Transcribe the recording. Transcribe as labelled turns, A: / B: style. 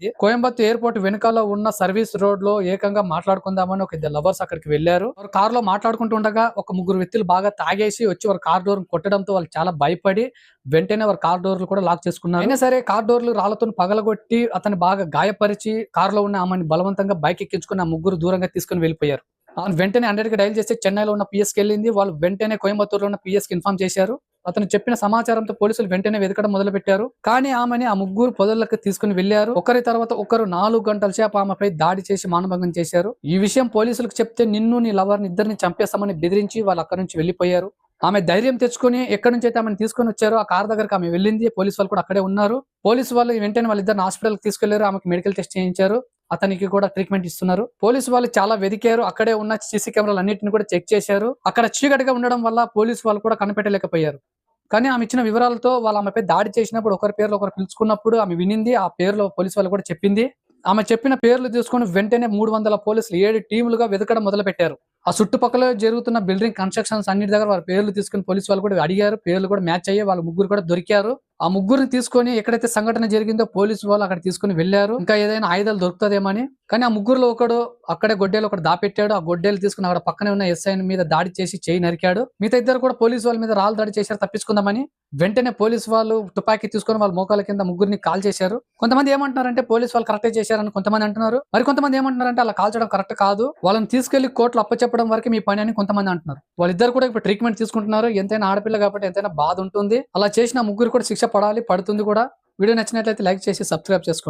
A: జరిగింది. కోయంబత్తూర్ ఎయిర్పోర్ట్ వెనుకాల ఉన్న సర్వీస్ రోడ్ లో ఏకంగా మాట్లాడుకుందామని ఒక ఇద్దరు లవర్స్ అక్కడికి వెళ్లారు. వారు కార్ లో మాట్లాడుకుంటూ ఉండగా ఒక ముగ్గురు వ్యక్తులు బాగా తాగేసి వచ్చి వారి కార్ డోర్ కొట్టడంతో వాళ్ళు చాలా భయపడి వెంటనే వారి కార్ డోర్లు కూడా లాక్ చేసుకున్నారు. అయినా సరే కార్ డోర్లు రాళ్లతో పగలగొట్టి అతన్ని బాగా గాయపరిచి కార్ లో ఉన్న ఆమెను బలవంతంగా బైక్ ఎక్కించుకుని ఆ ముగ్గురు దూరంగా తీసుకుని వెళ్ళిపోయారు. వెంటనే 100 కి డైల్ చేస్తే చెన్నైలో ఉన్న పిఎస్కి వెళ్ళింది. వాళ్ళు వెంటనే కోయంబత్తూరులో ఉన్న పిఎస్కి ఇన్ఫార్మ్ చేశారు. అతను చెప్పిన సమాచారంతో పోలీసులు వెంటనే వెతకడం మొదలు పెట్టారు. కానీ ఆమెని ఆ ముగ్గురు పొదలకు తీసుకుని వెళ్లారు. ఒకరి తర్వాత ఒకరు 4 గంటల సేపు ఆమెపై దాడి చేసి మానభంగం చేశారు. ఈ విషయం పోలీసులకు చెప్తే నిన్ను నీ లవర్ ని ఇద్దరిని చంపేస్తామని బెదిరించి వాళ్ళు అక్కడి నుంచి వెళ్లిపోయారు. ఆమె ధైర్యం తెచ్చుకుని ఎక్కడి నుంచి అయితే ఆమెను తీసుకొని వచ్చారో ఆ కార్ దగ్గరకు ఆమె వెళ్ళింది. పోలీసు వాళ్ళు కూడా అక్కడే ఉన్నారు. పోలీసు వాళ్ళు వెంటనే వాళ్ళిద్దరిని హాస్పిటల్ కి తీసుకెళ్లారు. ఆమెకు మెడికల్ టెస్ట్ చేయించారు. అతనికి కూడా ట్రీట్మెంట్ ఇస్తున్నారు. పోలీసు వాళ్ళు చాలా వెతికారు. అక్కడే ఉన్న సీసీ కెమెరాలు అన్నింటిని కూడా చెక్ చేశారు. అక్కడ చీకటిగా ఉండడం వల్ల పోలీసు వాళ్ళు కూడా కనిపెట్టలేకపోయారు. కానీ ఆమె ఇచ్చిన వివరాలతో వాళ్ళు ఆమెపై దాడి చేసినప్పుడు ఒకరి పేర్లు ఒకరు పిలుచుకున్నప్పుడు ఆమె వినింది. ఆ పేర్లో పోలీసు వాళ్ళు కూడా చెప్పింది. ఆమె చెప్పిన పేర్లు తీసుకుని వెంటనే 300 పోలీసులు 7 టీములుగా వెతకడం మొదలు పెట్టారు. ఆ చుట్టుపక్కల జరుగుతున్న బిల్డింగ్ కన్స్ట్రక్షన్స్ అన్నిటి దగ్గర వారి పేర్లు తీసుకుని పోలీసు వాళ్ళు కూడా అడిగారు. పేర్లు కూడా మ్యాచ్ అయ్యాయి. వాళ్ళ ముగ్గురు కూడా దొరికారు. ఆ ముగ్గురిని తీసుకొని ఎక్కడైతే సంఘటన జరిగిందో పోలీసు వాళ్ళు అక్కడ తీసుకుని వెళ్లారు. ఇంకా ఏదైనా ఆయుధాలు దొరుకుతుందేమని. కానీ ఆ ముగ్గురులో ఒకడు అక్కడే గొడ్డేలు ఒకటి దాపెట్టాడు. ఆ గొడ్డేలు తీసుకుని అక్కడ పక్కనే ఉన్న ఎస్ఐ మీద దాడి చేసి చేయి నరికాడు. మిగతా ఇద్దరు కూడా పోలీసు వాళ్ళ మీద రాళ్ళు దాడి చేశారు తప్పించుకుందామని. వెంటనే పోలీసు వాళ్ళు తుపాకీ తీసుకొని వాళ్ళ మోకాల కింద ముగ్గురిని కాల్ చేశారు. కొంతమంది ఏమంటున్నారంటే పోలీసు వాళ్ళు కరెక్టే చేశారని కొంతమంది అంటున్నారు. మరి కొంతమంది ఏమంటున్నారంటే అలా కాల్చడం కరెక్ట్ కాదు, వాళ్ళని తీసుకెళ్లి కోర్టులో అప్పచెప్పడం వరకు మీ పని అని కొంతమంది అంటున్నారు. వాళ్ళిద్దరు కూడా ఇప్పుడు ట్రీట్మెంట్ తీసుకుంటున్నారు. ఎంతైనా ఆడపిల్ల కాబట్టి ఎంతైనా బాధ ఉంటుంది. అలా చేసిన ముగ్గురు కూడా శిక్ష పడాలి, పడుతుంది కూడా. వీడియో నచ్చినట్లయితే లైక్ చేసి సబ్స్క్రైబ్ చేసుకోండి.